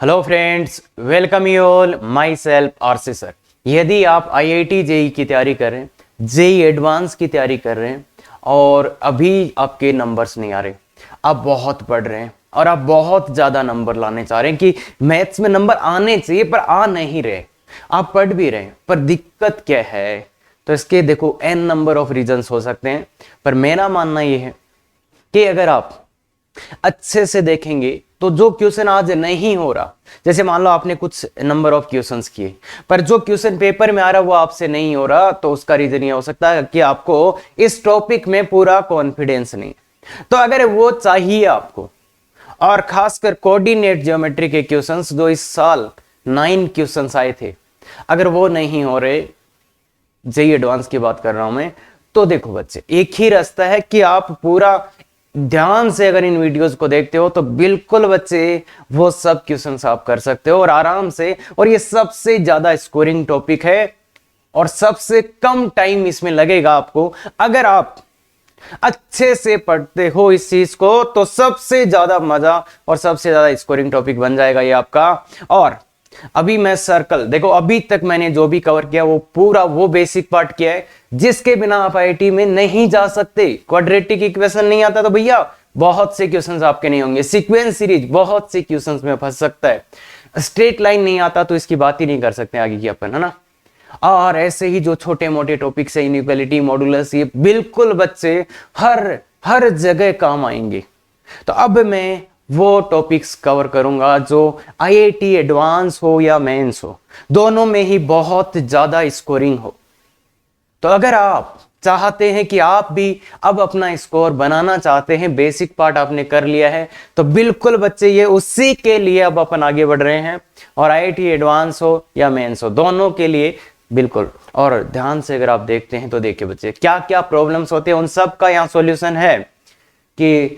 Hello friends, welcome you all. My self RC sir. यदि आप IIT JEE की तैयारी कर रहे हैं, जेई एडवांस की तैयारी कर रहे हैं और अभी आपके नंबर्स नहीं आ रहे, आप बहुत पढ़ रहे हैं और आप बहुत ज़्यादा नंबर लाने चाह रहे हैं कि मैथ्स में नंबर आने चाहिए पर आ नहीं रहे, आप पढ़ भी रहे हैं पर दिक्कत क्या है, तो इसके देखो एन नंबर ऑफ रीजंस हो सकते हैं। पर मेरा मानना यह है कि अगर आप अच्छे से देखेंगे तो जो क्वेश्चन आज नहीं हो रहा, जैसे मान लो आपने कुछ नंबर ऑफ क्वेश्चंस किए पर जो क्वेश्चन पेपर में आ रहा वो आपसे नहीं हो रहा, तो उसका रीजन ये हो सकता है कि आपको इस टॉपिक में पूरा कॉन्फिडेंस नहीं। तो अगर वो चाहिए आपको, और खासकर कोऑर्डिनेट ज्योमेट्री के क्वेश्चंस जो इस साल 9 क्वेश्चंस आए थे, अगर वो नहीं हो रहे, जेईई एडवांस की बात कर रहा हूं मैं, तो देखो बच्चे, एक ही रास्ता है कि आप पूरा ध्यान से अगर इन वीडियोस को देखते हो तो बिल्कुल बच्चे वो सब क्वेश्चंस आप कर सकते हो और आराम से। और ये सबसे ज्यादा स्कोरिंग टॉपिक है और सबसे कम टाइम इसमें लगेगा आपको। अगर आप अच्छे से पढ़ते हो इस चीज को तो सबसे ज्यादा मजा और सबसे ज्यादा स्कोरिंग टॉपिक बन जाएगा ये आपका। और अभी मैं सर्कल देखो, अभी तक मैंने जो भी कवर किया वो पूरा वो बेसिक पार्ट किया है जिसके बिना आप आईआईटी में नहीं जा सकते। क्वाड्रेटिक इक्वेशन नहीं आता तो भैया बहुत से क्वेश्चंस आपके नहीं होंगे। सीक्वेंस सीरीज बहुत से क्वेश्चंस में फंस सकता है। स्ट्रेट लाइन नहीं आता तो इसकी बात ही नहीं कर सकते आगे की अपन, है ना। और ऐसे ही जो छोटे मोटे टॉपिक्स है, इनइक्वालिटी, मॉडुलस, ये बिल्कुल बच्चे हर जगह काम आएंगे। तो अब मैं वो टॉपिक्स कवर करूंगा जो आईआईटी एडवांस हो या मेंस हो, दोनों में ही बहुत ज्यादा स्कोरिंग हो। तो अगर आप चाहते हैं कि आप भी अब अपना स्कोर बनाना चाहते हैं, बेसिक पार्ट आपने कर लिया है, तो बिल्कुल बच्चे ये उसी के लिए अब अपन आगे बढ़ रहे हैं। और आईआईटी एडवांस हो या मेंस हो, दोनों के लिए बिल्कुल। और ध्यान से अगर आप देखते हैं तो देखिए बच्चे, क्या क्या प्रॉब्लम्स होते हैं उन सब का यहाँ सॉल्यूशन है। कि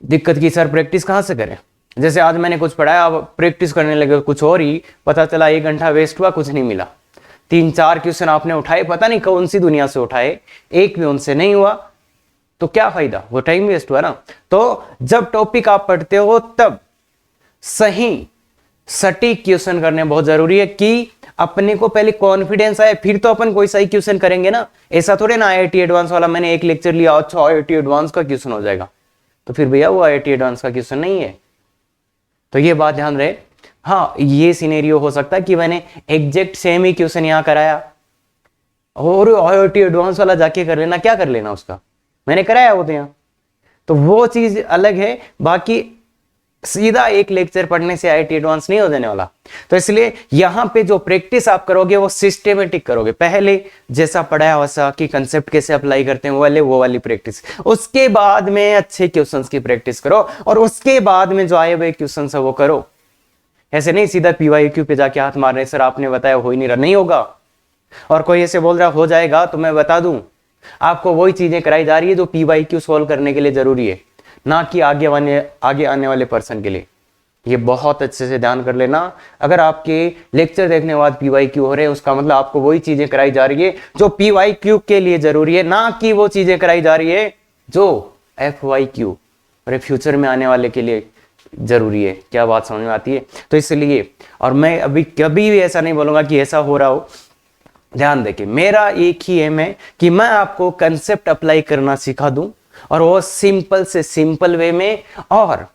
दिक्कत की सर प्रैक्टिस कहाँ से करें, जैसे आज मैंने कुछ पढ़ाया, अब प्रैक्टिस करने लगे कुछ और ही, पता चला 1 घंटा वेस्ट हुआ, कुछ नहीं मिला। 3-4 क्वेश्चन आपने उठाए, पता नहीं कौन सी दुनिया से उठाए, एक भी उनसे नहीं हुआ, तो क्या फायदा, वो टाइम वेस्ट हुआ ना। तो जब टॉपिक आप पढ़ते हो तब सही सटीक क्वेश्चन करने बहुत जरूरी है कि अपने को पहले कॉन्फिडेंस आए, फिर तो अपन कोई सही क्वेश्चन करेंगे ना। ऐसा थोड़े ना आईआईटी एडवांस वाला मैंने एक लेक्चर लिया, अच्छा आईआईटी एडवांस का क्वेश्चन हो जाएगा, तो फिर भैया वो आईआईटी एडवांस का क्वेश्चन नहीं है। तो ये बात ध्यान रहे। हाँ, ये सिनेरियो हो सकता है कि मैंने एग्जैक्ट सेम ही क्वेश्चन यहां कराया और आईआईटी एडवांस वाला जाके कर लेना, क्या कर लेना उसका, मैंने कराया वो तो यहाँ, तो वो चीज अलग है। बाकी सीधा एक लेक्चर पढ़ने से आईआईटी एडवांस नहीं हो जाने वाला। तो इसलिए यहां पे जो प्रैक्टिस आप करोगे वो सिस्टेमेटिक करोगे, पहले जैसा पढ़ाया वैसा कि कंसेप्ट कैसे अप्लाई करते हैं वो वाली प्रैक्टिस, उसके बाद में अच्छे क्वेश्चंस की प्रैक्टिस करो और उसके बाद में जो आए हुए क्वेश्चंस है वो करो। ऐसे नहीं सीधा पीवाईक्यू पे जाके हाथ मार रहे, सर आपने बताया हो ही नहीं रहा, नहीं होगा। और कोई ऐसे बोल रहा हो जाएगा, तो मैं बता दूं आपको वही चीजें कराई जा रही है जो पीवाईक्यू सोल्व करने के लिए जरूरी है, ना कि आगे आने वाले पर्सन के लिए। ये बहुत अच्छे से ध्यान कर लेना। अगर आपके लेक्चर देखने के बाद पीवाईक्यू हो रहे हैं, उसका मतलब आपको वही चीजें कराई जा रही है जो पीवाईक्यू के लिए जरूरी है, ना कि वो चीजें कराई जा रही है जो एफवाईक्यू और फ्यूचर में आने वाले के लिए जरूरी है। क्या बात समझ में आती है। तो इसलिए, और मैं अभी कभी भी ऐसा नहीं बोलूंगा कि ऐसा हो रहा हो, ध्यान देखिए, मेरा एक ही एम है कि मैं आपको कंसेप्ट अप्लाई करना सिखा दूं, और वो सिंपल से सिंपल वे में, और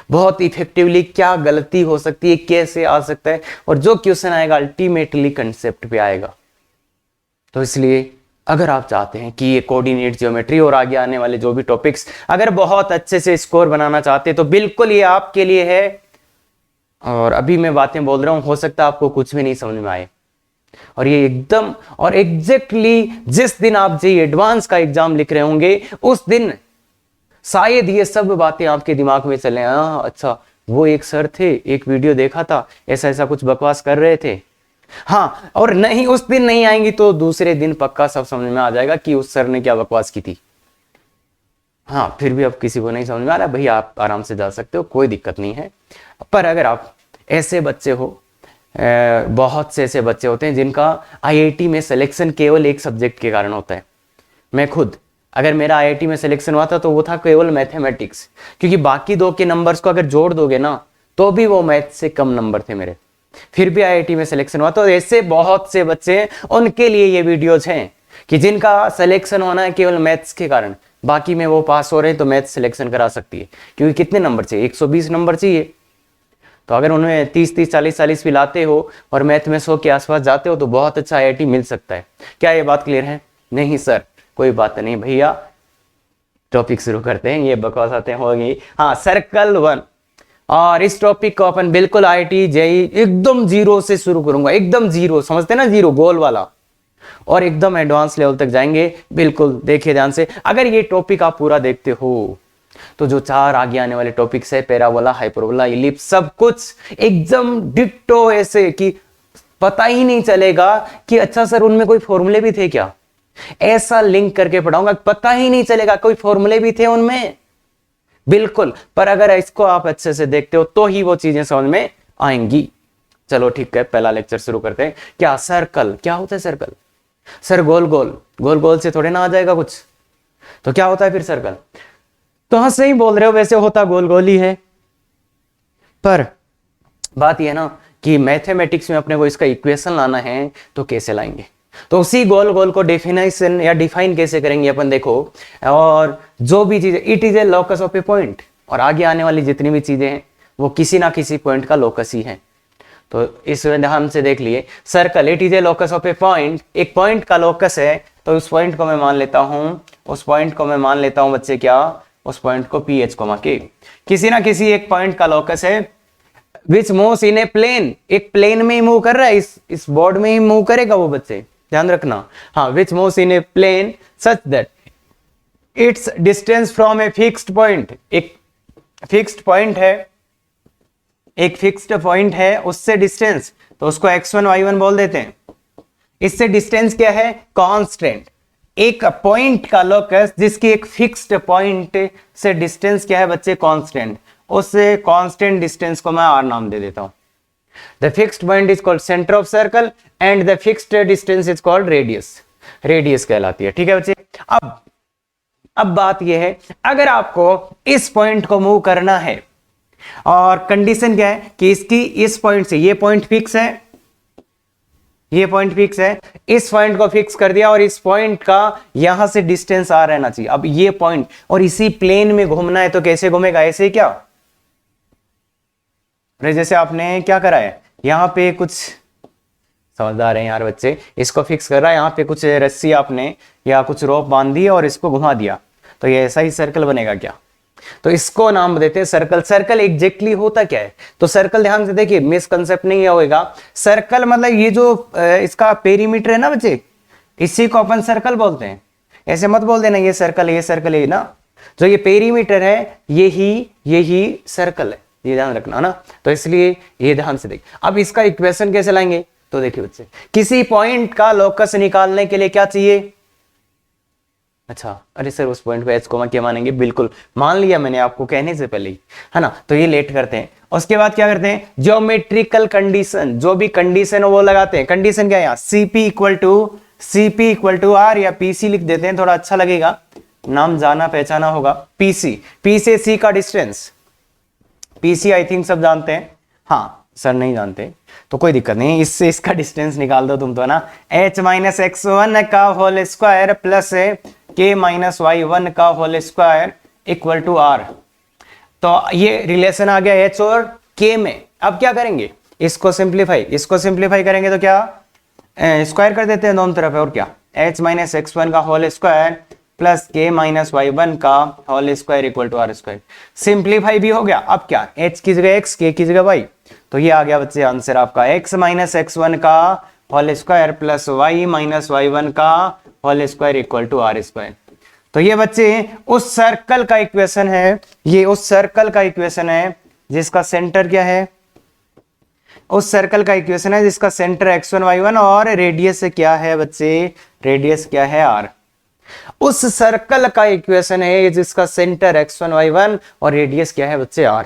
बहुत इफेक्टिवली क्या गलती हो सकती है, कैसे आ सकता है, और जो क्वेश्चन आएगा अल्टीमेटली कंसेप्ट पे आएगा। तो इसलिए अगर आप चाहते हैं कि ये कोऑर्डिनेट ज्योमेट्री और आगे आने वाले जो भी टॉपिक्स अगर बहुत अच्छे से स्कोर बनाना चाहते हैं तो बिल्कुल ये आपके लिए है। और अभी मैं बातें बोल रहा हूं, हो सकता है आपको कुछ भी नहीं समझ में आए, और ये एकदम और एग्जैक्टली जिस दिन आप जेईई एडवांस का एग्जाम लिख रहे होंगे उस दिन शायद ये सब बातें आपके दिमाग में चले। हाँ अच्छा, वो एक सर थे, एक वीडियो देखा था, ऐसा ऐसा कुछ बकवास कर रहे थे। हाँ, और नहीं उस दिन नहीं आएंगी तो दूसरे दिन पक्का सब समझ में आ जाएगा कि उस सर ने क्या बकवास की थी। हाँ, फिर भी अब किसी को नहीं समझ में आ रहा, भैया आप आराम से जा सकते हो, कोई दिक्कत नहीं है। पर अगर आप ऐसे बच्चे हो, बहुत से ऐसे बच्चे होते हैं जिनका आईआईटी में सिलेक्शन केवल एक सब्जेक्ट के कारण होता है। मैं खुद, अगर मेरा आईआईटी में सिलेक्शन हुआ था तो वो था केवल मैथमेटिक्स, क्योंकि बाकी 2 के नंबर्स को अगर जोड़ दोगे ना तो भी वो मैथ से कम नंबर थे मेरे, फिर भी आईआईटी में सिलेक्शन हुआ। तो ऐसे बहुत से बच्चे हैं, उनके लिए ये वीडियोज हैं कि जिनका सिलेक्शन होना है केवल मैथ्स के कारण, बाकी में वो पास हो रहे हैं तो मैथ्स सिलेक्शन करा सकती है। क्योंकि कितने नंबर चाहिए, 120 नंबर चाहिए। तो अगर उनमें 30-30, 40-40 भी लाते हो और मैथ में 100 के आसपास जाते हो तो बहुत अच्छा आईआईटी मिल सकता है। क्या ये बात क्लियर है? नहीं सर, कोई बात नहीं भैया, टॉपिक शुरू करते हैं, ये बकवास आते होगी। हाँ, सर्कल 1, और इस टॉपिक को अपन बिल्कुल आईआईटी जेई एकदम जीरो से शुरू करूंगा, एकदम जीरो, समझते ना, जीरो गोल वाला, और एकदम एडवांस लेवल तक जाएंगे। बिल्कुल देखिए ध्यान से, अगर ये टॉपिक आप पूरा देखते हो तो जो 4 आगे आने वाले टॉपिक्स है, पैराबोला, हाइपरबोला, इलिप्स, सब कुछ एकदम डिट्टो, ऐसे कि पता ही नहीं चलेगा कि अच्छा सर उनमें कोई फॉर्मूले भी थे क्या। ऐसा लिंक करके पढ़ाऊंगा, पता ही नहीं चलेगा कोई फॉर्मूले भी थे उनमें, बिल्कुल। पर अगर इसको आप अच्छे से देखते हो तो ही वो चीजें समझ में आएंगी। चलो ठीक है, पहला लेक्चर शुरू करते हैं। क्या सर्कल, क्या होता है सर्कल? सर गोल गोल, गोल गोल से थोड़े ना आ जाएगा कुछ, तो क्या होता है फिर सर्कल? तो हाँ सही बोल रहे हो, वैसे होता गोल गोल ही है, पर बात यह ना कि मैथमेटिक्स में अपने को इसका इक्वेशन लाना है तो कैसे लाएंगे, तो उसी गोल गोल को डेफिनेशन या डिफाइन कैसे करेंगे अपन, देखो। और जो भी चीजें, it is a locus of A point, और आगे आने वाली जितनी भी चीजें हैं वो किसी ना किसी पॉइंट का लोकस ही है। तो इस ध्यान से देख लिए, circle it is a locus of A point, एक पॉइंट का लोकस है, तो उस पॉइंट को मैं मान लेता हूं, उस पॉइंट को मैं मान लेता हूं बच्चे, क्या, उस पॉइंट को पी एच कोमा के, किसी ना किसी एक पॉइंट का लोकस है, which moves in a plane, एक प्लेन में ही मूव कर रहा है, इस बोर्ड में ही मूव करेगा वो बच्चे, ध्यान रखना। हाँ, which moves in a plane such that it's distance from a fixed point, एक फिक्स्ड पॉइंट है, एक फिक्स्ड पॉइंट है, उससे डिस्टेंस, तो उसको x1 y1 बोल देते हैं। इससे डिस्टेंस क्या है? कांस्टेंट। एक पॉइंट का लोकस जिसकी एक फिक्स्ड पॉइंट से डिस्टेंस क्या है बच्चे? कांस्टेंट। उस कांस्टेंट डिस्टेंस को मैं r नाम दे देता हूं। The fixed point is called centre of circle and the fixed distance is called radius, radius कहलाती है। ठीक है बच्चे, अब बात यह है, अगर आपको इस पॉइंट को मूव करना है और कंडीशन क्या है कि इसकी इस पॉइंट से, ये पॉइंट फिक्स है, ये पॉइंट फिक्स है, इस पॉइंट को फिक्स कर दिया और इस पॉइंट का यहां से डिस्टेंस आ रहना चाहिए। अब ये पॉइंट और इसी प्लेन में घूमना है तो कैसे घूमेगा? ऐसे क्या? जैसे आपने क्या करा है, यहां पे कुछ, समझदार हैं यार बच्चे, इसको फिक्स कर रहा है, यहां पे कुछ रस्सी आपने या कुछ रोप बांध दी और इसको घुमा दिया, तो ये ऐसा ही सर्कल बनेगा क्या? तो इसको नाम देते हैं सर्कल। सर्कल एग्जैक्टली होता क्या है? तो सर्कल ध्यान से देखिए, मिसकंसेप्ट नहीं होगा। सर्कल मतलब ये जो इसका पेरीमीटर है ना बच्चे, इसी को अपन सर्कल बोलते हैं। ऐसे मत बोल देना ये सर्कल है, ये सर्कल है ना, जो ये पेरीमीटर है यही सर्कल है, ये ध्यान रखना ना। तो इसलिए ये ध्यान से देखिए। अब इसका इक्वेशन कैसे लाएंगे? तो देखिए बच्चे, किसी पॉइंट का लोकस निकालने के लिए क्या चाहिए? अच्छा, अरे सर उस पॉइंट पे एच कोमा क्या मानेंगे? बिल्कुल मान लिया मैंने आपको कहने से पहले ही, है ना। तो ये लेट करते हैं, उसके बाद क्या करते हैं? ज्योमेट्रिकल कंडीशन, जो भी कंडीशन है वो लगाते हैं। कंडीशन क्या है यहाँ? CP इक्वल टू R या PC लिख देते हैं, थोड़ा अच्छा लगेगा, नाम जाना पहचाना होगा। PC, P से C का डिस्टेंस, PC आई थिंक सब जानते हैं। हाँ सर नहीं जानते तो कोई दिक्कत नहीं, इससे इसका डिस्टेंस निकाल दो तुम तो ना, h माइनस x1 का whole square plus k minus y1 का whole square equal to R। तो ये रिलेशन आ गया h और k में। अब क्या करेंगे? इसको सिंप्लीफाई करेंगे तो क्या, स्क्वायर कर देते हैं दोनों तरफ, और क्या, h माइनस x1 का whole square plus k minus y1 का whole square equal to R square. Simplify भी हो गया। अब क्या, h की जगह x, k की जगह y, तो ये आ गया बच्चे आंसर आपका, x माइनस x1 का whole square plus y minus y1 का whole square equal to R square. तो ये बच्चे उस सर्कल का इक्वेशन है, ये उस सर्कल का इक्वेशन है जिसका सेंटर क्या है, उस सर्कल का इक्वेशन है जिसका सेंटर x1 y1 और रेडियस क्या है बच्चे, रेडियस क्या है R। उस सर्कल का इक्वेशन है जिसका सेंटर x1 y1 और रेडियस क्या है बच्चे R।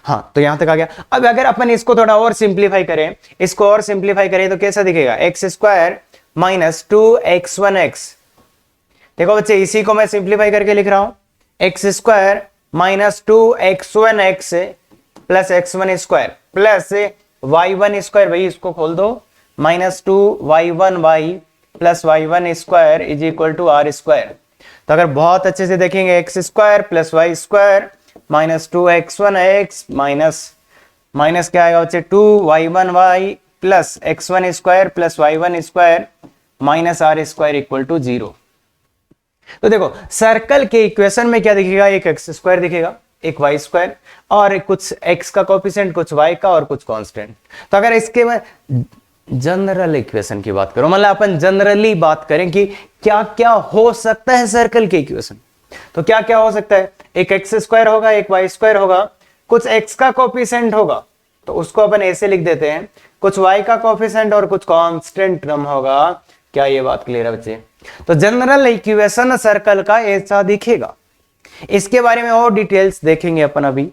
हाँ, तो यहां तक आ गया। अब अगर अपन इसको थोड़ा और सिंप्लीफाई करें, तो कैसा दिखेगा, एक्स स्क्वायर माइनस 2x1x। देखो बच्चे, इसी को मैं सिंप्लीफाई करके लिख रहा हूं, x square minus 2x1x plus x1² plus y1², भाई इसको खोल दो, -2y1y plus y1² is equal to r²। तो अगर बहुत अच्छे से देखेंगे x² plus y² -2x1x minus क्या आएगा बच्चे 2y1y plus x1² plus y1² minus r² equal to 0। तो देखो सर्कल के इक्वेशन में क्या दिखेगा, एक x² दिखेगा, एक y² और कुछ x का कोफिशिएंट, कुछ y का और कुछ कांस्टेंट। तो अगर इसके में जनरल इक्वेशन की बात करो, मतलब अपन जनरली बात करें कि क्या क्या हो सकता है सर्कल के इक्वेशन, तो क्या क्या हो सकता है, एक x² होगा, एक y² होगा, कुछ x का कोफिशिएंट होगा तो उसको अपन ऐसे लिख देते हैं, कुछ y का कोफिशिएंट और कुछ कांस्टेंट टर्म होगा। क्या ये बात क्लियर है बच्चे? तो जनरल इक्वेशन सर्कल का ऐसा दिखेगा। इसके बारे में और डिटेल्स देखेंगे अपन अभी,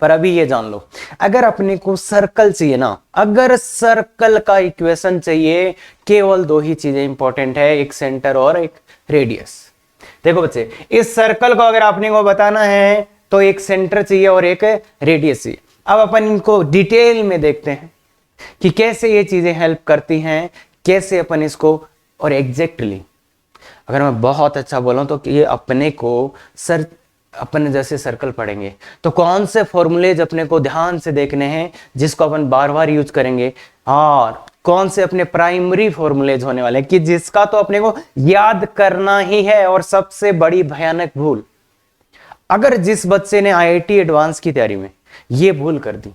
पर अभी ये जान लो, अगर अपने को सर्कल चाहिए ना, अगर सर्कल का इक्वेशन चाहिए, केवल दो ही चीजें इंपॉर्टेंट है, एक सेंटर और एक रेडियस। देखो बच्चे, इस सर्कल को अगर आपने को बताना है तो एक सेंटर चाहिए और एक रेडियस चाहिए। अब अपन इनको डिटेल में देखते हैं कि कैसे ये चीजें हेल्प करती हैं, कैसे अपन इसको, और एग्जैक्टली अगर मैं बहुत अच्छा बोलूं तो ये अपने को अपन जैसे सर्कल पढ़ेंगे तो कौन से फॉर्मूलेज अपने को ध्यान से देखने हैं जिसको अपन बार बार यूज करेंगे, और कौन से अपने प्राइमरी फॉर्मूलेज होने वाले हैं कि जिसका तो अपने को याद करना ही है। और सबसे बड़ी भयानक भूल, अगर जिस बच्चे ने आईआईटी एडवांस की तैयारी में ये भूल कर दी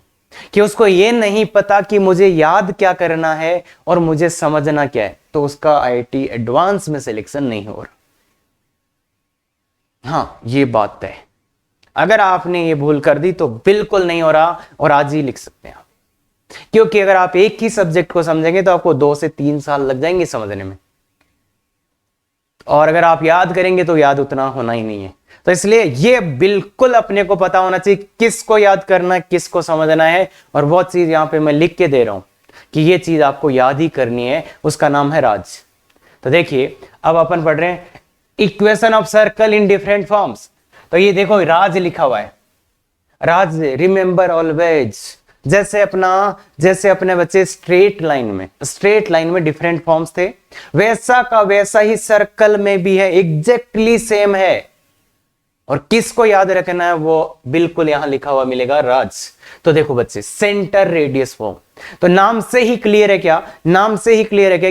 कि उसको ये नहीं पता कि मुझे याद क्या करना है और मुझे समझना क्या है, तो उसका आईआईटी एडवांस में सिलेक्शन नहीं हो रहा। हाँ, ये बात है, अगर आपने ये भूल कर दी तो बिल्कुल नहीं हो रहा, और आज ही लिख सकते हैं आप, क्योंकि अगर आप एक ही सब्जेक्ट को समझेंगे तो आपको 2 से 3 साल लग जाएंगे समझने में, और अगर आप याद करेंगे तो याद उतना होना ही नहीं है। तो इसलिए ये बिल्कुल अपने को पता होना चाहिए किसको याद करना है, किसको समझना है, और वो चीज यहां पे मैं लिख के दे रहा हूं कि ये चीज आपको याद ही करनी है, उसका नाम है राज। तो देखिए अब अपन पढ़ रहे हैं equation of circle in different forms. तो ये देखो राज लिखा हुआ है, राज रिमेंबर ऑलवेज, जैसे अपने बच्चे स्ट्रेट लाइन में डिफरेंट फॉर्म्स थे, वैसा का वैसा ही सर्कल में भी है, एग्जैक्टली सेम है। और किसको याद रखना है वो बिल्कुल यहां लिखा हुआ मिलेगा, राज। तो देखो बच्चे, सेंटर रेडियस फॉर्म, तो नाम से ही क्लियर है,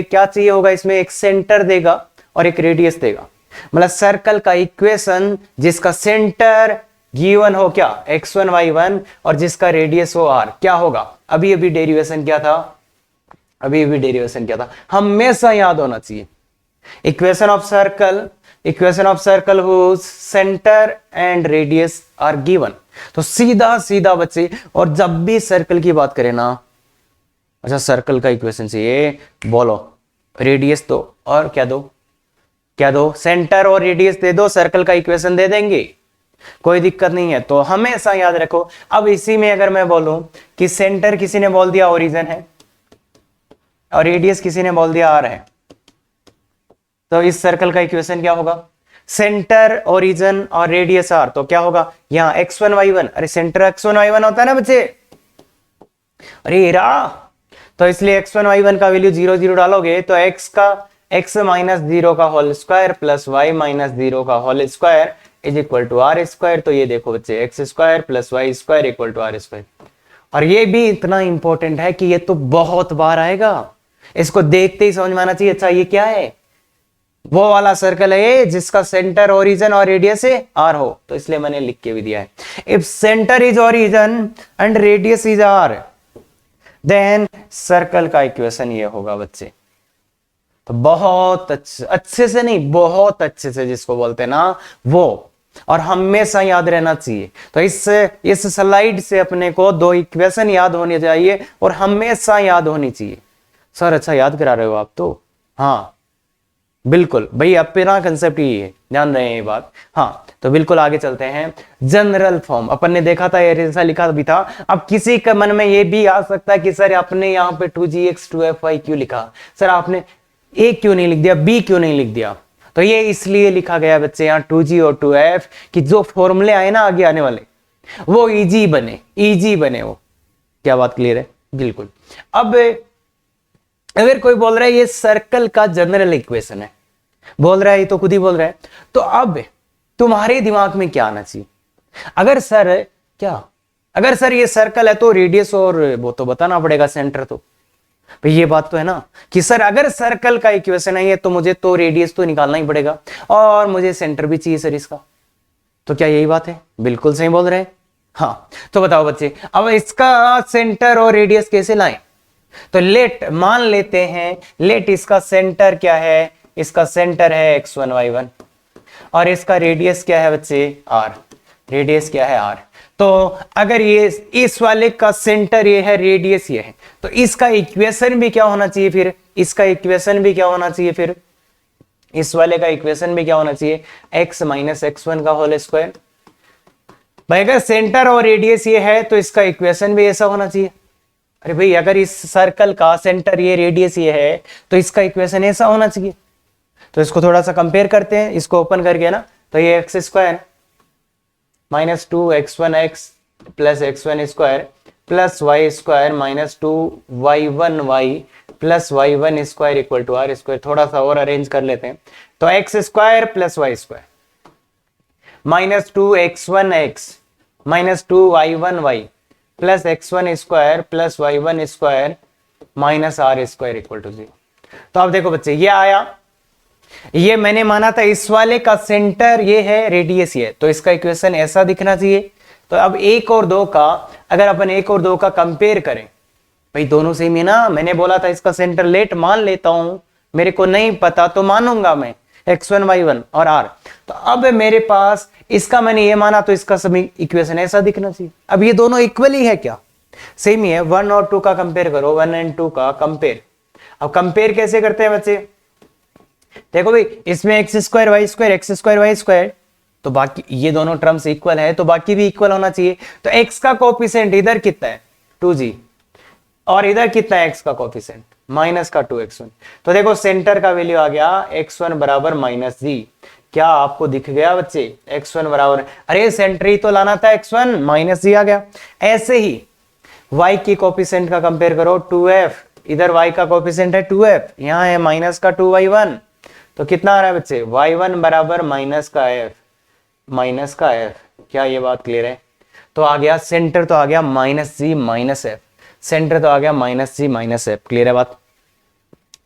क्या चाहिए होगा इसमें, एक सेंटर देगा और एक रेडियस देगा। मतलब सर्कल का इक्वेशन जिसका सेंटर गिवन हो क्या, x1 y1, और जिसका रेडियस हो r, क्या होगा, अभी डेरिवेशन क्या था, हमेशा याद होना चाहिए। Equation of circle whose centre and radius are given. तो सीधा बच्चे, और जब भी सर्कल की बात करें ना, अच्छा सर्कल का इक्वेशन चाहिए, बोलो रेडियस दो और क्या दो, सेंटर और रेडियस दे दो, सर्कल का इक्वेशन दे देंगे, कोई दिक्कत नहीं है। तो हमेशा याद रखो। अब इसी में अगर मैं बोलूं कि सेंटर किसी ने बोल दिया ओरिजिन है और रेडियस किसी ने बोल दिया आर है, तो इस सर्कल का इक्वेशन क्या होगा, सेंटर ओरिजिन और रेडियस आर, तो क्या होगा यहां x1 y1, अरे सेंटर x1 y1 होता है ना बच्चे, अरे तो इसलिए x1 y1 का वैल्यू 0 0 डालोगे तो x माइनस 0 का whole square plus y minus 0 का whole square is equal to R square. तो ये देखो बच्चे, x² plus y² equal to r²। और ये भी इतना इंपॉर्टेंट है कि ये तो बहुत बार आएगा, इसको देखते ही समझ में आना चाहिए, अच्छा ये क्या है, वो वाला सर्कल है जिसका सेंटर ओरिजिन और रेडियस है आर हो, तो इसलिए मैंने लिख के भी दिया है। If centre is origin and radius is R, then circle का इक्वेशन ये होगा बच्चे। तो बहुत अच्छे से नहीं, बहुत अच्छे से जिसको बोलते हैं ना वो, और हमेशा याद रहना चाहिए। तो इस स्लाइड से अपने को 2 इक्वेशन याद होने चाहिए और हमेशा याद होनी चाहिए। सर अच्छा याद करा रहे हो आप तो, हाँ बिल्कुल भाई, अपना कंसेप्ट ही है, ध्यान रहे हैं ये बात। हाँ तो बिल्कुल आगे चलते हैं। जनरल फॉर्म अपन ने देखा था, ऐसा लिखा भी था। अब किसी के मन में ये भी आ सकता है कि सर आपने यहाँ पे 2gx 2fy क्यों लिखा, सर आपने a क्यों नहीं लिख दिया, b क्यों नहीं लिख दिया। तो ये इसलिए लिखा गया बच्चे यहाँ 2g और 2f कि जो फॉर्मूले आए ना आगे आने वाले, वो इजी बने, इजी बने वो। क्या बात क्लियर है? बिल्कुल। अब अगर कोई बोल रहा है ये सर्कल का जनरल इक्वेशन है, बोल रहा है, ये तो खुद ही बोल रहा है, तो अब तुम्हारे दिमाग में क्या आना चाहिए? अगर सर क्या, अगर सर ये सर्कल है तो रेडियस और वो तो बताना पड़ेगा, सेंटर तो भाई, ये बात तो है ना कि सर अगर सर्कल का इक्वेशन है ये तो मुझे तो रेडियस तो निकालना ही पड़ेगा और मुझे सेंटर भी चाहिए सर इसका। तो क्या यही बात है? बिल्कुल सही बोल रहे हैं। हाँ, तो बताओ बच्चे, अब इसका सेंटर और रेडियस कैसे लाएं? तो लेट मान लेते हैं, लेट इसका सेंटर क्या है? इसका सेंटर है x1 y1 और इसका रेडियस क्या है बच्चे? r। रेडियस क्या है? r। तो अगर ये इस वाले का सेंटर ये है, रेडियस ये है, तो इसका इक्वेशन भी क्या होना चाहिए फिर? इसका इक्वेशन भी क्या होना चाहिए फिर? इस वाले का इक्वेशन भी क्या होना चाहिए? x माइनस x1 का होल स्क्वायर। भाई अगर सेंटर और रेडियस ये है तो इसका इक्वेशन भी ऐसा होना चाहिए। अरे भाई अगर इस सर्कल का सेंटर ये, रेडियस ये है, तो इसका इक्वेशन ऐसा होना चाहिए। तो इसको थोड़ा सा कंपेयर करते हैं, इसको ओपन करके ना, तो ये x square minus 2x1x plus x1 square plus y square minus 2y1y plus y1 square equal to r square. थोड़ा सा और अरेंज कर लेते हैं, तो x square plus y square minus 2x1x minus 2y1y plus x1 square plus y1 square minus r square equal to 0। तो अब देखो बच्चे, ये आया, ये मैंने माना था इस वाले का सेंटर ये है, रेडियस ये है, तो इसका इक्वेशन ऐसा दिखना चाहिए। तो अब एक और दो का, अगर अपन एक और दो का कंपेयर करें, भाई दोनों सेम है ना। मैंने बोला था इसका सेंटर लेट मान लेता हूं, मेरे को नहीं पता तो मानूंगा मैं x1 y1 और r। तो अब मेरे पास इसका मैंने ये माना तो इसका सभी इक्वेशन ऐसा दिखना चाहिए। अब ये दोनों इक्वल ही है क्या? सेम ही है। 1 और 2 का कंपेयर करो, 1 एंड 2 का कंपेयर। अब कंपेयर कैसे करते हैं बच्चे? देखो भाई, इसमें x square y square, x square y square, तो बाकी ये दोनों टर्म्स इक्वल है तो बाकी भी इक्वल होना चाहिए। तो x का कोफिशिएंट इधर कितना है? 2g, और इधर कितना है x का कोफिशिएंट? माइनस का 2x1। तो देखो सेंटर का वैल्यू आ गया x1 बराबर माइनस जी। क्या आपको दिख गया बच्चे? x1 बराबर, अरे सेंटर ही तो लाना था x1, माइनस जी आ गया। ऐसे ही y की कोफिशिएंट का कंपेयर करो, 2f, इधर y का कोफिशिएंट है 2f, यहां है माइनस का 2y1, तो कितना आ रहा है बच्चे? y1 बराबर माइनस का f, माइनस का f। क्या ये बात क्लियर है? तो आ गया सेंटर, तो आ गया माइनस जी माइनस एफ, सेंटर तो आ गया माइनस जी माइनस एफ। क्लियर है बात?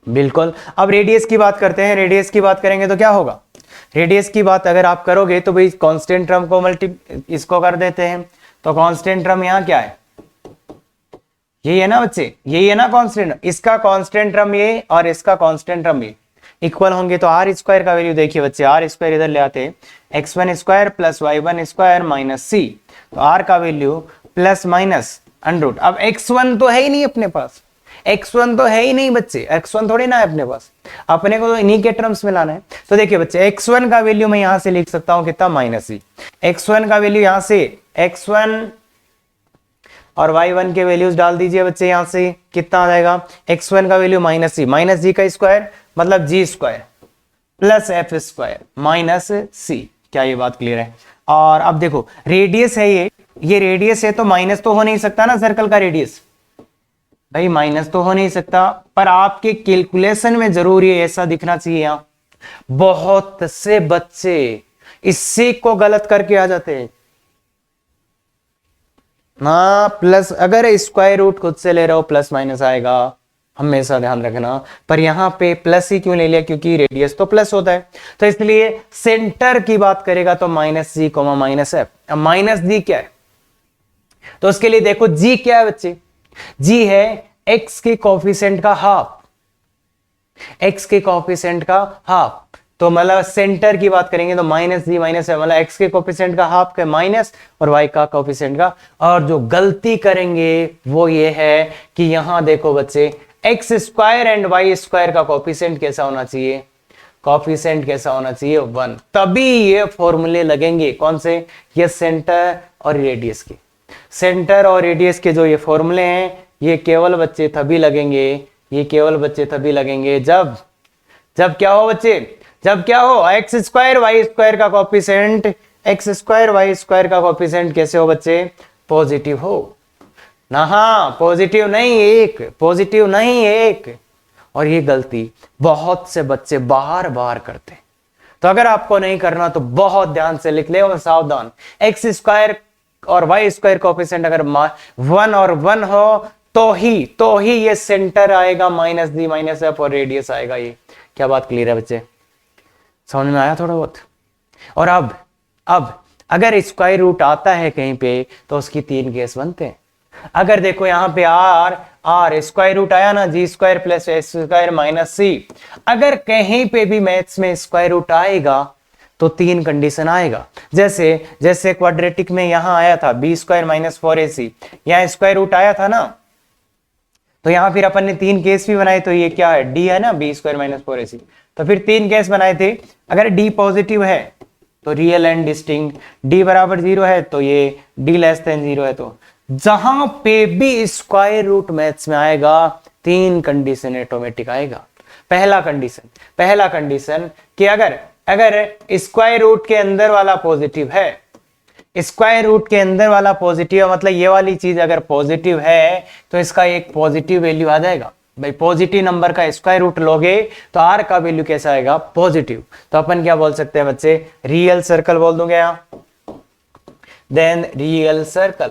बिल्कुल। अब रेडियस की बात करते हैं। रेडियस की बात करेंगे तो क्या होगा? रेडियस की बात अगर आप करोगे तो भाई कांस्टेंट टर्म को इसको कर देते हैं, तो कांस्टेंट टर्म यहाँ क्या है? यही है ना बच्चे, यही है ना कांस्टेंट। इसका कांस्टेंट टर्म ये और इसका कांस्टेंट टर्म ये इक्वल होंगे, तो आर स्क्वायर का वैल्यू देखिए बच्चे, आर स्क्वायर इधर ले आते हैं, x1 square plus y1 square minus C, तो आर का वैल्यू प्लस माइनस अंडरूट। अब x1 तो है ही नहीं अपने पास, x1 तो है ही नहीं बच्चे, x1 थोड़ी ना है अपने पास, अपने को तो इन्हीं के टर्म्स में लाना है। तो देखिए बच्चे, x1 का वैल्यू मैं यहां से लिख सकता हूं कितना? माइनस सी। x1 का वैल्यू यहां से x1 और y1 के वैल्यूज डाल दीजिए बच्चे, यहां से कितना आ जाएगा? x1 का value minus C, minus G का स्क्वायर मतलब G square plus F square minus C. क्या ये बात क्लियर है? और अब देखो रेडियस है ये रेडियस है, तो माइनस तो हो नहीं सकता ना सर्कल का रेडियस, भाई माइनस तो हो नहीं सकता, पर आपके कैलकुलेशन में जरूर ये ऐसा दिखना चाहिए। यहां बहुत से बच्चे इसी को गलत करके आ जाते हैं ना। प्लस अगर स्क्वायर रूट खुद से ले रहे हो प्लस माइनस आएगा, हमेशा ध्यान रखना। पर यहां पे प्लस ही क्यों ले लिया? क्योंकि रेडियस तो प्लस होता है, तो इसलिए सेंटर की बात करेगा तो माइनस जी कोमा माइनस एफ। अब माइनस जी क्या है? तो उसके लिए देखो जी क्या है बच्चे? जी है एक्स के कोफिशिएंट का हाफ, एक्स के कोफिशिएंट का हाफ। तो मतलब सेंटर की बात करेंगे तो माइनस जी माइनस है, मतलब एक्स के कोफिशिएंट का हाफ का माइनस और वाई का कोफिशिएंट का। और जो गलती करेंगे वो ये है कि यहां देखो बच्चे, x square and y square का कोफिशिएंट कैसा होना चाहिए? कोफिशिएंट कैसा होना चाहिए? 1। तभी ये फॉर्मूले लगेंगे। कौन से? ये सेंटर और रेडियस के, सेंटर और रेडियस के जो ये फॉर्मूले हैं, ये केवल बच्चे तभी लगेंगे, ये केवल बच्चे तभी लगेंगे जब क्या हो बच्चे? जब क्या हो? एक्स स्क्वायर वाई स्क्वायर का coefficient x square y square का कोफिशिएंट कैसे हो बच्चे, पॉजिटिव हो ना। हाँ पॉजिटिव नहीं एक, पॉजिटिव नहीं एक। और ये गलती बहुत से बच्चे बार बार करते। तो अगर आपको नहीं करना तो बहुत ध्यान से लिख ले और सावधान, एक्स स्क्वायर और वाई स्क्वायर कोफिशिएंट अगर 1 और 1 हो तो ही ये सेंटर आएगा माइनस डी माइनस एफ और रेडियस आएगा ये। क्या बात क्लियर है बच्चे, समझ में आया थोड़ा बहुत। और अब अगर स्क्वायर रूट आता है कहीं पे तो उसकी 3 केस बनते हैं। अगर देखो यहां पे आर स्क्वायर रूट आया ना, G square plus S square minus C, अगर कहीं पे भी मैथ्स में स्क्वायर रूट आएगा तो 3 कंडीशन आएगा। जैसे क्वाड्रेटिक में यहां आया था बी स्क्वायर माइनस 4ac, यहां स्क्वायर रूट आया था ना, तो यहां फिर अपन ने 3 केस भी बनाए। तो ये क्या है, डी है ना, बी स्क्वायर माइनस 4ac, तो फिर 3 केस बनाए थे। अगर डी पॉजिटिव है तो रियल एंड डिस्टिंक्ट, डी बराबर 0 है तो ये डी लेस देन 0 है। तो जहां पे भी स्क्वायर रूट मैथ्स में आएगा 3 कंडीशन ऑटोमेटिक आएगा। पहला कंडीशन कि अगर स्क्वायर रूट के अंदर वाला पॉजिटिव है, स्क्वायर रूट के अंदर वाला पॉजिटिव मतलब ये वाली चीज अगर पॉजिटिव है तो इसका एक पॉजिटिव वैल्यू आ जाएगा। भाई पॉजिटिव नंबर का स्क्वायर रूट लोगे तो आर का वैल्यू कैसा आएगा, पॉजिटिव। तो अपन क्या बोल सकते हैं बच्चे, रियल सर्कल बोल दूंगे यहां, देन रियल सर्कल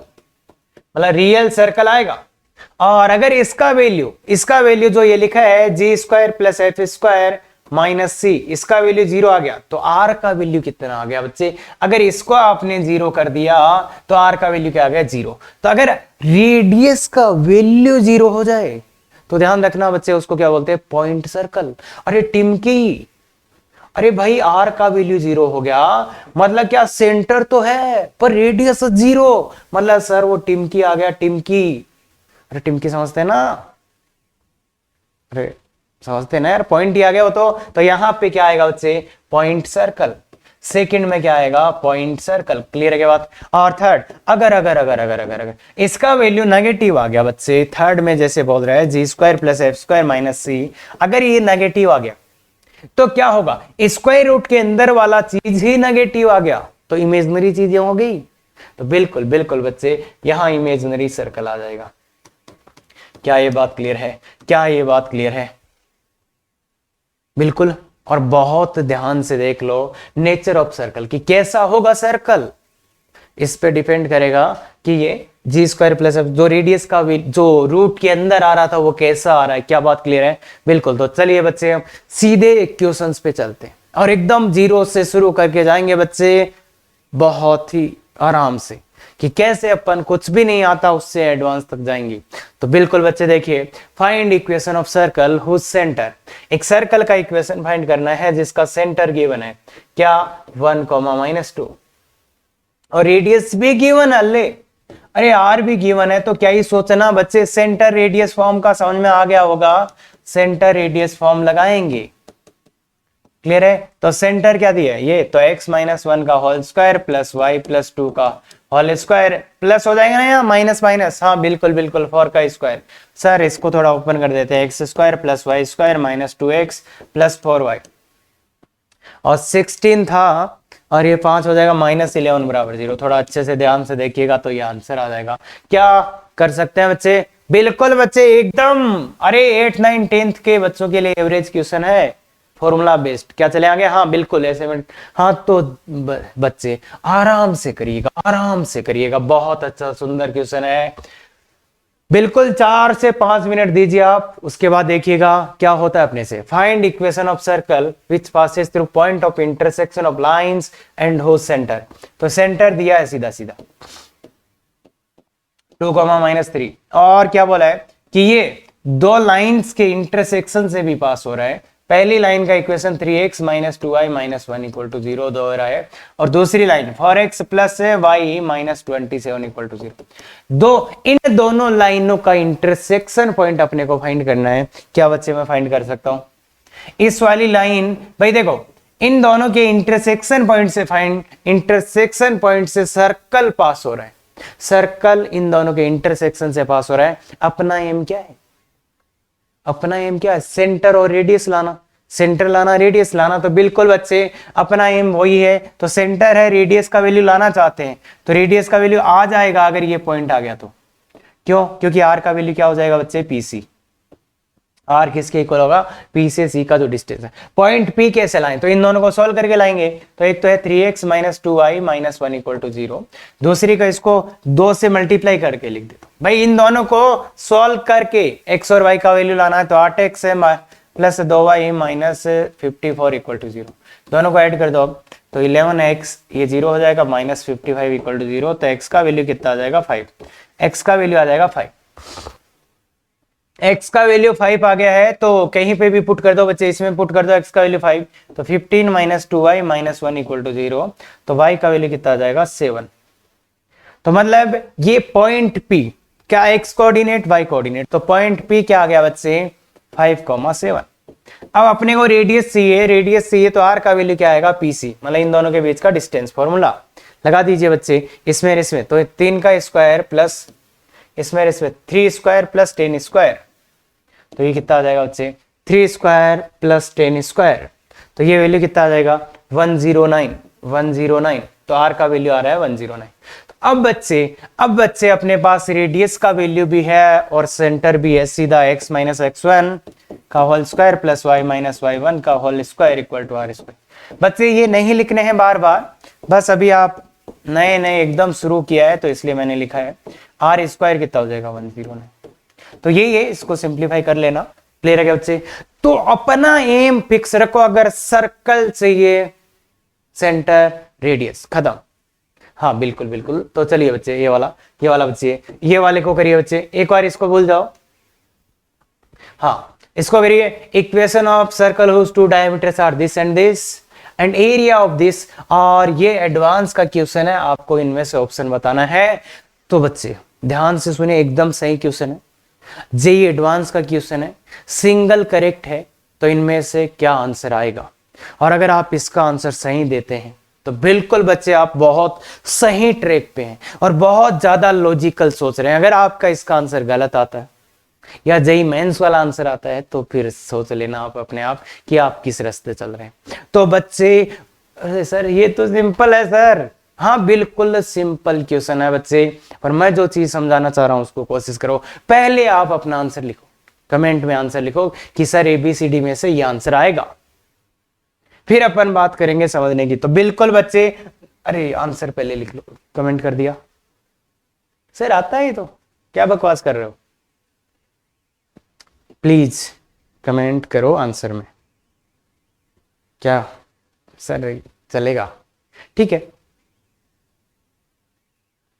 मतलब रियल सर्कल आएगा। और अगर इसका वैल्यू जो ये लिखा है G square plus F square minus C, इसका वैल्यू 0 आ गया तो आर का वैल्यू कितना आ गया बच्चे, अगर इसको आपने 0 कर दिया तो आर का वैल्यू क्या आ गया, 0। तो अगर रेडियस का वैल्यू 0 हो जाए तो ध्यान रखना बच्चे उसको क्या बोलते हैं, पॉइंट सर्कल। अरे टिमकी, अरे भाई आर का वैल्यू 0 हो गया मतलब क्या, सेंटर तो है पर रेडियस 0, मतलब सर वो टिमकी आ गया, टिमकी। अरे टिमकी समझते हैं ना, अरे समझते ना यार, पॉइंट ही आ गया वो तो यहां पे क्या आएगा बच्चे, पॉइंट सर्कल। सेकंड में क्या आएगा, पॉइंट सर्कल। क्लियर है क्या बात। और थर्ड, अगर इसका वैल्यू नेगेटिव आ गया बच्चे, थर्ड में जैसे बोल रहा है G square plus F square minus C, अगर ये नेगेटिव आ गया तो क्या होगा, स्क्वायर रूट के अंदर वाला चीज ही नेगेटिव आ गया तो इमेजिनरी चीजें हो गई। तो बिल्कुल बिल्कुल बच्चे यहां इमेजिनरी सर्कल आ जाएगा। क्या ये बात क्लियर है, क्या ये बात क्लियर है, बिल्कुल। और बहुत ध्यान से देख लो नेचर ऑफ सर्कल कि कैसा होगा सर्कल, इस पे डिपेंड करेगा कि ये जी स्क्वायर प्लस एफ जो रेडियस का जो रूट के अंदर आ रहा था वो कैसा आ रहा है। क्या बात क्लियर है, बिल्कुल। तो चलिए बच्चे हम सीधे इक्वेशंस पे चलते हैं और एकदम 0 से शुरू करके जाएंगे बच्चे बहुत ही आराम से, कि कैसे अपन कुछ भी नहीं आता उससे एडवांस तक जाएंगे। तो बिल्कुल बच्चे देखिए, find equation of circle whose centre, एक सर्कल का इक्वेशन फाइंड करना है जिसका सेंटर गिवन है क्या, 1, -2 और रेडियस भी गिवन है। ले अरे आर भी गिवन है तो क्या ही सोचना बच्चे, सेंटर रेडियस फॉर्म का समझ में आ गया होगा, सेंटर रेडियस फॉर्म लगाएंगे। क्लियर है। तो सेंटर क्या दिया है ये, तो x-1 का होल स्क्वायर प्लस y+2 का होल स्क्वायर, प्लस हो जाएगा ना यहाँ माइनस माइनस, हाँ बिल्कुल बिल्कुल 4 का स्क्वायर। सर इसको थोड़ा ओपन कर देते हैं, x² plus y² minus 2x plus 4y और 16 था और ये 5 हो जाएगा -11 बराबर 0। थोड़ा अच्छे से ध्यान से देखिएगा तो ये आंसर आ जाएगा। क्या कर सकते हैं बच्चे, बिल्कुल बच्चे एकदम, अरे 8, 9, 10th के बच्चों के लिए एवरेज क्वेश्चन है, फॉर्मूला बेस्ड। क्या चले आगे, हाँ बिल्कुल ऐसे में। हाँ तो बच्चे आराम से करिएगा, आराम से करिएगा, बहुत अच्छा सुंदर क्वेश्चन है। बिल्कुल 4 से 5 मिनट दीजिए आप, उसके बाद देखिएगा क्या होता है अपने से। Find equation of circle which passes through point of intersection of lines and whose centre. तो सेंटर दिया है सीधा सीधा 2, -3 और क्या बोला है कि ये दो लाइंस के इंटरसेक्शन से भी पास हो रहा है। पहली लाइन का इक्वेशन 3x - 2y - 1 = 0 दो रहा है और दूसरी लाइन 4x + y - 27 = 0। दो इन दोनों लाइनों का इंटरसेक्शन पॉइंट अपने को फाइंड करना है। क्या बच्चे मैं फाइंड कर सकता हूं इस वाली लाइन, भाई देखो इन दोनों के इंटरसेक्शन पॉइंट से फाइंड, इंटरसेक्शन पॉइंट से सर्कल पास हो रहा है, सर्कल इन दोनों के इंटरसेक्शन से पास हो रहा है। अपना एम क्या है, अपना एम क्या है, सेंटर और रेडियस लाना। सेंटर लाना, रेडियस लाना। तो बिल्कुल बच्चे अपना एम वही है, तो सेंटर है, रेडियस का वैल्यू लाना चाहते हैं तो रेडियस का वैल्यू आ जाएगा अगर ये पॉइंट आ गया तो। क्यों? क्योंकि आर का वैल्यू क्या हो जाएगा बच्चे, पीसी। आर किसके इक्वल होगा, पी से सी का जो डिस्टेंस है। पॉइंट पी कैसे लाएं, तो इन दोनों को सॉल्व करके लाएंगे। तो एक तो है 3x minus 2y minus 1 equal to 0, दूसरी का इसको 2 से मल्टीप्लाई करके लिख देता हूं। भाई इन दोनों को सॉल्व करके x और y का वैल्यू लाना है, तो 8x है plus 2y minus 54 equal to 0, दोनों को ऐड कर दो अब, तो 11x ये 0 हो जाएगा, माइनस 55 इक्वल टू 0, तो x का वैल्यू कितना आ जाएगा 5, x का वैल्यू आ जाएगा 5। x का वैल्यू 5 आ गया है, तो कहीं पे भी पुट कर दो बच्चे, इसमें पुट कर दो x का वैल्यू 5, तो 15 minus 2y minus 1 equal to 0, तो y का वैल्यू कितना आ जाएगा 7। तो मतलब ये पॉइंट P क्या x कोऑर्डिनेट y कोऑर्डिनेट, तो पॉइंट P क्या आ गया बच्चे 5,7। अब अपने को रेडियस चाहिए तो r का वैल्यू क्या आएगा PC, मतलब इन दोनों के बीच का डिस्टेंस। फॉर्मूला लगा दीजिए बच्चे, इसमें तो 3 का स्क्वायर प्लस इसमें 3 स्क्वायर प्लस 10 स्क्वायर, तो ये कितना आ जाएगा बच्चे 3 स्क्वायर प्लस 10 स्क्वायर, तो ये वैल्यू कितना आ जाएगा 109। तो r का वैल्यू आ रहा है 109। तो अब बच्चे अपने पास रेडियस का वैल्यू भी है और सेंटर भी है, सीधा x माइनस x1 का whole square plus y minus y1 का whole square equal to r square. बच्चे ये नहीं लिखने हैं बार बार, बस अभी आप नए एकदम शुरू किया है तो इसलिए मैंने लिखा है। r स्क्वायर कितना हो जाएगा 109, तो यही है, इसको सिंप्लीफाई कर लेना। क्लियर है क्या बच्चे? तो अपना एम फिक्स रखो, अगर सर्कल चाहिए सेंटर रेडियस, खत्म। हाँ बिल्कुल। तो चलिए बच्चे ये वाला बच्चे, ये वाले को करिए बच्चे, एक बार इसको भूल जाओ। हाँ इसको करिए, equation of circle whose two diameters are this and this and area of this, और ये एडवांस का क्वेश्चन है, आपको इनमें से ऑप्शन बताना है। तो बच्चे ध्यान से सुने, एकदम सही क्वेश्चन है, जेईई एडवांस का क्वेश्चन है, सिंगल करेक्ट है, तो इनमें से क्या आंसर आएगा। और अगर आप इसका आंसर सही देते हैं तो बिल्कुल बच्चे आप बहुत सही ट्रैक पे हैं और बहुत ज्यादा लॉजिकल सोच रहे हैं। अगर आपका इसका आंसर गलत आता है या जेईई मेंस वाला आंसर आता है तो फिर सोच लेना आप अपने आप कि आप किस रास्ते चल रहे हैं। तो बच्चे अरे सर ये तो सिंपल है सर, हाँ बिल्कुल सिंपल क्वेश्चन है बच्चे, पर मैं जो चीज समझाना चाह रहा हूं उसको कोशिश करो। पहले आप अपना आंसर लिखो, कमेंट में आंसर लिखो कि सर ABCD में से ये आंसर आएगा, फिर अपन बात करेंगे समझने की। तो बिल्कुल बच्चे, अरे आंसर पहले लिख लो, कमेंट कर दिया सर आता है, तो क्या बकवास कर रहे हो, प्लीज कमेंट करो आंसर में। क्या सर चलेगा? ठीक है,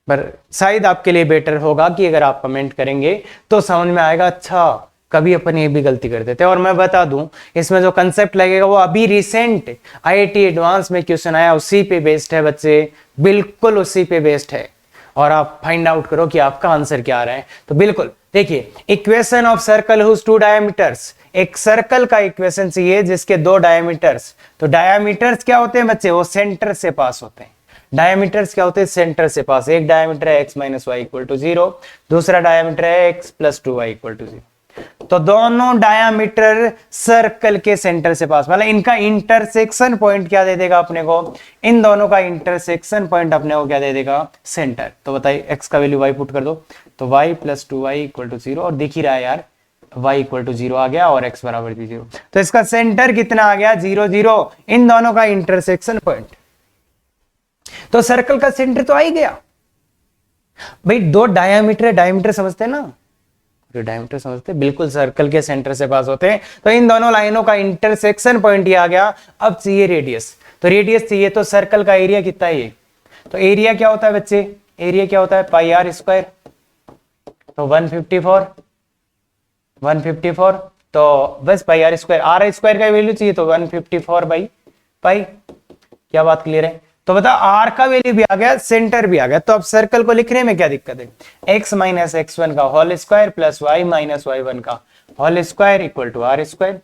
पर शायद आपके लिए बेटर होगा कि अगर आप कमेंट करेंगे तो समझ में आएगा, अच्छा कभी अपन ये भी गलती कर देते हैं। और मैं बता दूं, इसमें जो कंसेप्ट लगेगा वो अभी रिसेंट IIT एडवांस में क्वेश्चन आया, उसी पे बेस्ड है बच्चे, बिल्कुल उसी पे बेस्ड है। और आप फाइंड आउट करो कि आपका आंसर क्या आ रहा है। तो बिल्कुल देखिए, equation of circle whose two diameters, एक सर्कल का इक्वेशन चाहिए जिसके 2 डायमीटर्स। तो डायमीटर्स क्या होते हैं बच्चे, वो सेंटर से पास होते हैं। डायमीटर्स क्या होते हैं, सेंटर से पास। एक डायमीटर है x minus y equal to 0, दूसरा डायमीटर है x plus 2y equal to 0। तो दोनों डायमीटर सर्कल के सेंटर से पास, मतलब इनका इंटरसेक्शन पॉइंट क्या दे देगा अपने को, इन दोनों का इंटरसेक्शन पॉइंट अपने को क्या दे देगा, सेंटर। तो बताइए x का वैल्यू y पुट कर दो, तो y plus 2y equal to 0, और दिख ही रहा है यार y इक्वल टू 0 आ गया और x बराबर 0। तो इसका सेंटर कितना आ गया 0 0, इन दोनों का इंटरसेक्शन पॉइंट। तो सर्कल का सेंटर तो आ ही गया भाई। 2 डायमीटर, डायमीटर समझते हैं ना, डायमीटर समझते हैं, बिल्कुल सर्कल के सेंटर से पास होते हैं। तो इन दोनों लाइनों का इंटरसेक्शन पॉइंट ये आ गया। अब चाहिए रेडियस, तो रेडियस चाहिए, तो सर्कल का एरिया कितना है ये, तो एरिया क्या होता है बच्चे, एरिया क्या होता है पाई आर स्क्वायर, तो 154, तो बस पाई आर स्क्वायर, आर स्क्वायर का वैल्यू चाहिए तो 154 बाई पाई। क्या बात क्लियर है? तो बता आर का वैल्यू भी आ गया, सेंटर भी आ गया, तो अब सर्कल को लिखने में क्या दिक्कत है, x माइनस x1 का whole square plus y minus y1 का whole square equal to R square.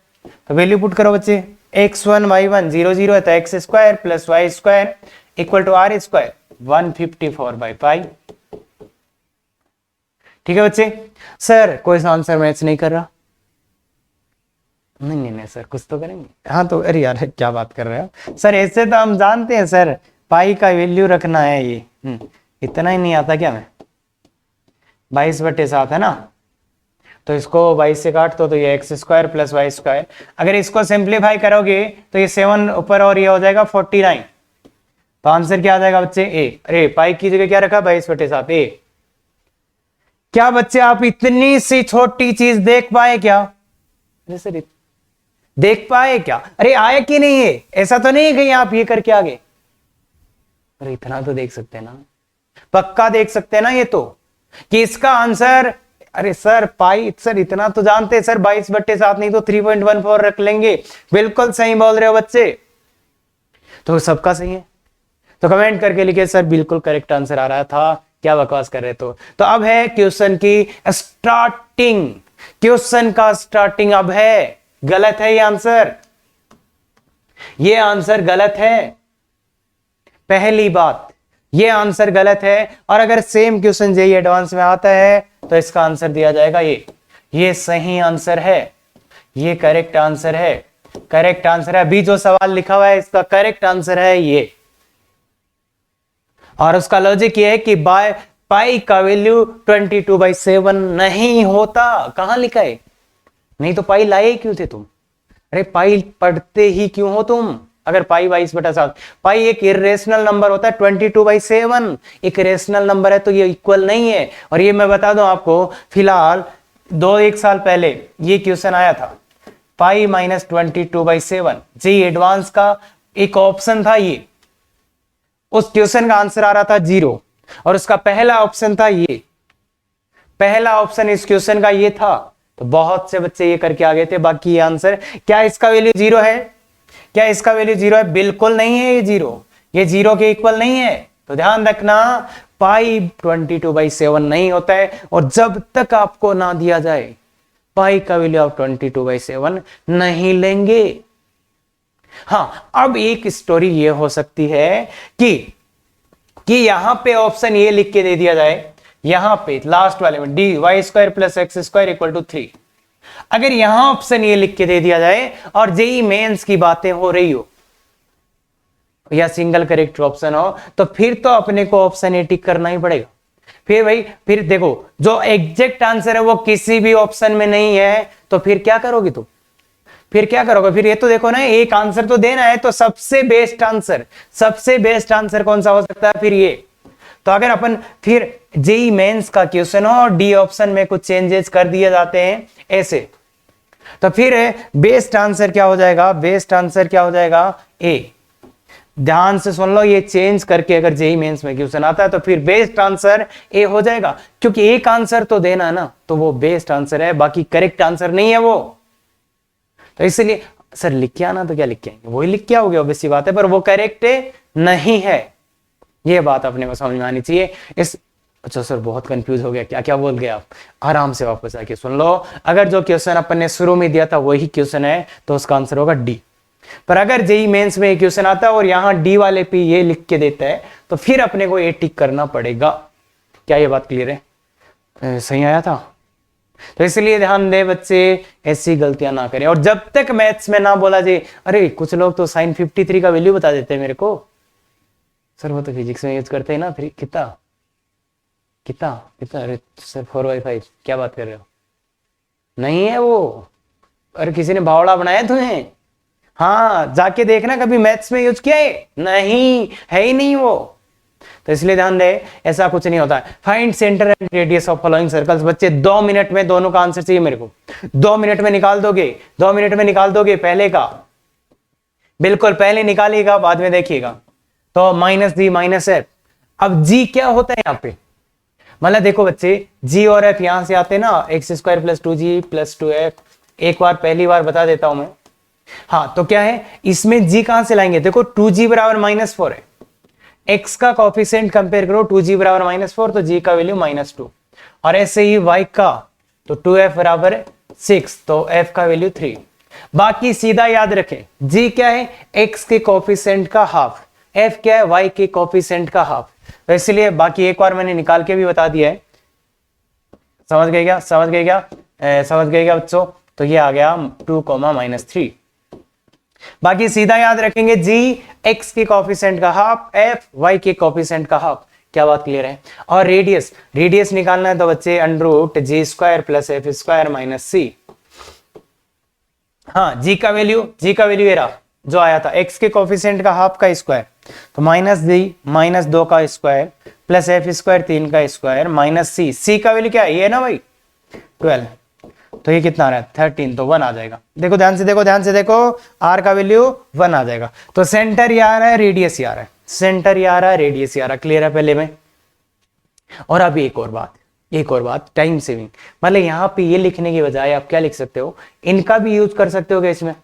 तो वैल्यू पुट करो बच्चे, x1 y1 0 0 है, तो x square plus y square equal to R square 154 by pi. ठीक है बच्चे? सर कोई सा आंसर मैच नहीं कर रहा, नहीं नहीं नहीं सर, कुछ तो करेंगे। हाँ तो अरे यार क्या बात कर रहे हो सर, ऐसे तो हम जानते हैं सर, पाई का वैल्यू रखना है ये। इतना ही नहीं आता क्या मैं? 22/7 है ना, तो इसको 22 से काट दो तो ये x² + y²। अगर इसको सिंप्लीफाई करोगे तो ये 7 ऊपर और ये हो जाएगा 49। तो आंसर क्या आ जाएगा बच्चे? ए। अरे पाई की जगह क्या रखा? 22/7 ए। क्या बच्चे आप इतनी सी छोटी चीज देख पाए क्या? अरे सर देख पाए क्या? अरे आया कि नहीं है? ऐसा तो नहीं है कहीं आप ये करके आगे? अरे इतना तो देख सकते हैं ना, पक्का देख सकते हैं ना ये तो, कि इसका आंसर। अरे सर पाई, सर इतना तो जानते हैं सर, 22/7 नहीं तो 3.14 रख लेंगे। बिल्कुल सही बोल रहे हो बच्चे, तो सबका सही है। तो कमेंट करके लिखे सर बिल्कुल करेक्ट आंसर आ रहा था, क्या बकवास कर रहे तो अब है क्वेश्चन की स्टार्टिंग। क्वेश्चन का स्टार्टिंग अब है, गलत है ये आंसर, ये आंसर गलत है। पहली बात, ये आंसर गलत है। और अगर सेम क्वेश्चन जेईई एडवांस में आता है तो इसका आंसर दिया जाएगा ये सही आंसर है, ये करेक्ट आंसर है, करेक्ट आंसर है। अभी जो सवाल लिखा हुआ है इसका करेक्ट आंसर है ये। और उसका लॉजिक ये है कि पाई का वैल्यू 22/7 नहीं होता। कहां लिखा है? नहीं तो पाई लाए क्यों थे तुम? अरे पाई पढ़ते ही क्यों हो तुम? अगर पाई 22/7, पाई एक इरेशनल नंबर होता है, 22/7 एक रेशनल नंबर है, तो ये इक्वल नहीं है। और ये मैं बता दूं आपको, फिलहाल 1 साल पहले ये क्वेश्चन आया था, पाई -22/7 जेईई एडवांस का एक ऑप्शन था ये, उस क्वेश्चन का आंसर आ रहा था 0, और उसका पहला ऑप्शन था ये, पहला ऑप्शन इस क्वेश्चन का ये था। तो बहुत से बच्चे ये करके आ गए थे। बाकी ये आंसर, क्या इसका वैल्यू 0 है? क्या इसका वैल्यू 0 है? बिल्कुल नहीं है ये 0, ये 0 के इक्वल नहीं है। तो ध्यान रखना, पाई 22/7 नहीं होता है। और जब तक आपको ना दिया जाए पाई का वैल्यू आप 22/7 नहीं लेंगे। हां, अब एक स्टोरी ये हो सकती है कि यहां पे ऑप्शन ये लिख के दे दिया जाए, यहां पे लास्ट वाले में dy² + x² = 3। अगर यहां ऑप्शन ये लिख के दे दिया जाए और जेईई मेंस की बातें हो रही हो या सिंगल करेक्ट ऑप्शन हो, तो फिर तो अपने को ऑप्शन ए टिक करना ही पड़ेगा। फिर भाई, फिर देखो जो एग्जैक्ट आंसर है वो किसी भी ऑप्शन में नहीं है, तो फिर क्या करोगे तुम? फिर क्या करोगे? फिर ये तो देखो ना, एक आंसर तो देना है, तो सबसे बेस्ट आंसर कौन सा हो सकता है? फिर ये। तो अगर अपन फिर जेईई मेंस का क्वेश्चन हो और डी ऑप्शन में कुछ चेंजेस कर दिए जाते हैं ऐसे, तो फिर बेस्ट आंसर क्या हो जाएगा? बेस्ट आंसर क्या हो जाएगा? ए। ध्यान से सुन लो, ये चेंज करके अगर जेईई मेंस में क्वेश्चन आता है तो फिर बेस्ट आंसर ए हो जाएगा, क्योंकि एक आंसर तो देना है ना, तो वो बेस्ट आंसर है, बाकी करेक्ट आंसर नहीं है वो। तो इसलिए सर लिख के आना, तो क्या लिख के आएंगे? वही लिख के आओगे, ऑब्वियस सी बात है, पर वो करेक्ट नहीं है। ये बात अपने को समझ में आनी चाहिए। अच्छा सर बहुत कंफ्यूज हो गया, क्या क्या बोल गए आप? आराम से वापस आके सुन लो। अगर जो क्वेश्चन अपन ने शुरू में दिया था वही क्वेश्चन है तो उसका आंसर होगा डी। पर अगर जेईई मेंस में क्वेश्चन आता है और यहां डी वाले पे ये लिख के देता है, तो फिर अपने को ए टिक करना पड़ेगा। क्या ये बात क्लियर है? सही आया था? तो इसलिए ध्यान दे बच्चे, ऐसी गलतियां ना करें। और जब तक मैथ्स में ना बोला जाए, अरे कुछ लोग तो sin 53 का वैल्यू बता देते हैं मेरे को, सर वो तो फिजिक्स में यूज करते हैं ना, फिर कितना कितना कितना? अरे सर 4/5 क्या बात कर रहे हो? नहीं है वो। अरे किसी ने भावड़ा बनाया तुम्हें? हाँ जाके देखना, कभी मैथ्स में यूज किया है? नहीं है ही नहीं वो। तो इसलिए ध्यान दे, ऐसा कुछ नहीं होता है। Find centre and radius of following circles. बच्चे 2 मिनट में दोनों का आंसर चाहिए मेरे को। 2 मिनट में निकाल दोगे? 2 मिनट में निकाल दोगे? पहले का बिल्कुल पहले निकालिएगा, बाद में देखिएगा। तो -g -f। अब g क्या होता है यहाँ पे? मतलब देखो बच्चे, g और f यहां से आते हैं ना, x² + 2g + 2f। एक बार पहली बार बता देता हूं मैं। हाँ तो क्या है इसमें g कहां से लाएंगे? देखो 2g = -4 है, x का कोफिशिएंट कंपेयर करो, 2g = -4 तो g का वैल्यू -2। और ऐसे ही y का, तो 2f = 6 तो f का वैल्यू 3। बाकी सीधा याद रखें, g क्या है? x के कोफिशिएंट का हाफ, f क्या है? y के कोफिशिएंट का हाफ। तो इसलिए बाकी एक बार मैंने निकाल के भी बता दिया है। समझ गए क्या? समझ गए क्या? समझ गए क्या बच्चों? तो ये आ गया 2, बाकी सीधा याद रखेंगे g x के कोफिशिएंट का हाफ, f y के कोफिशिएंट का हाफ। क्या बात क्लियर है? और रेडियस निकालना है तो बच्चे √g² + f² - c। हाँ, g का वैल्यू ये रहा जो आया था, x के कोफिशिएंट का हाफ का स्क्वायर, तो -2 का स्क्वायर प्लस f², 3 का स्क्वायर माइनस c का वैल्यू क्या है? ये है ना भाई 12, तो ये कितना आ रहा है 13, तो 1 आ जाएगा। देखो ध्यान से देखो, r का वैल्यू 1 आ जाएगा। तो सेंटर ये आ रहा है, रेडियस ये आ रहा है, सेंटर ये आ रहा है, रेडियस ये आ रहा है। क्लियर है पहले में? और अभी एक और बात, टाइम सेविंग, मतलब यहाँ पे ये लिखने की बजाय आप क्या लिख सकते हो, इनका भी यूज कर सकते हो इसमें।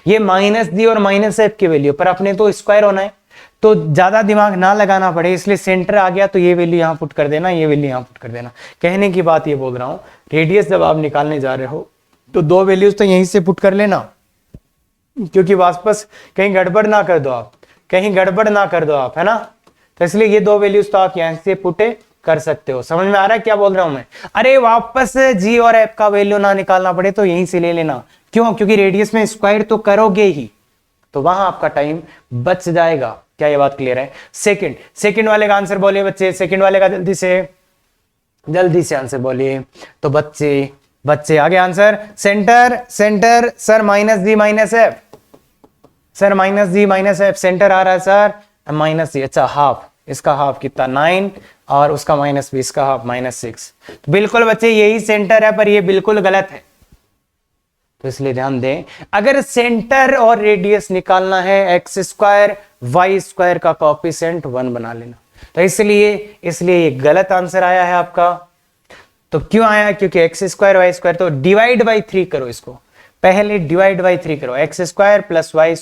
ये -d और -f की वैल्यू पर अपने तो स्क्वायर होना है, तो ज्यादा दिमाग ना लगाना पड़े, इसलिए सेंटर आ गया तो ये वैल्यू यहाँ पुट कर देना, ये वैल्यू यहाँ पुट कर देना। कहने की बात ये बोल रहा हूँ, रेडियस जब आप निकालने जा रहे हो तो 2 वैल्यूज तो यहीं से पुट कर लेना, क्योंकि वापस कहीं गड़बड़ ना कर दो आप, है ना। तो इसलिए ये 2 वैल्यूज तो आप यहाँ से पुट कर सकते हो। समझ में आ रहा है क्या बोल रहा हूं मैं? अरे वापस g और f का वैल्यू ना निकालना पड़े तो यहीं से ले लेना। क्यों? क्योंकि रेडियस में स्क्वायर तो करोगे ही, तो वहां आपका टाइम बच जाएगा। क्या ये बात क्लियर है? सेकंड वाले का आंसर बोलिए बच्चे, सेकंड वाले का जल्दी से आंसर बोलिए। तो बच्चे आगे answer, centre sir -g - f, centre आ रहा है सर -g। अच्छा, हाफ, इसका हाफ कितना 9 और उसका -20, इसका हाफ -6। तो बिल्कुल बच्चे यही सेंटर है, पर ये बिल्कुल गलत है, तो इसलिए ध्यान दें। अगर सेंटर और रेडियस निकालना है, x² y² का कोफिशिएंट 1 बना लेना। तो इसलिए ये गलत आंसर आया है आपका। तो क्यों आया? क्योंकि x² y² तो डिवाइड बाई 3 करो, इसको पहले डिवाइड बाई 3 करो, x² + y²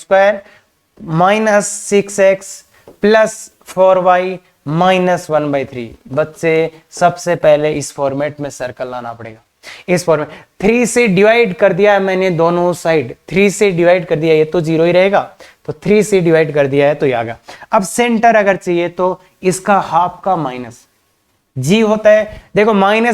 -6x + 4y - 1/3। बच्चे सबसे पहले इस फॉर्मेट में सर्कल लाना पड़ेगा। इस फॉर्मेट 3 से डिवाइड कर दिया है मैंने, दोनों साइड 3 से डिवाइड कर दिया, ये तो 0 ही रहेगा, तो 3 से डिवाइड कर दिया है तो ये आ गया। अब सेंटर अगर चाहिए तो इसका हाफ का माइनस g होता है, देखो -g -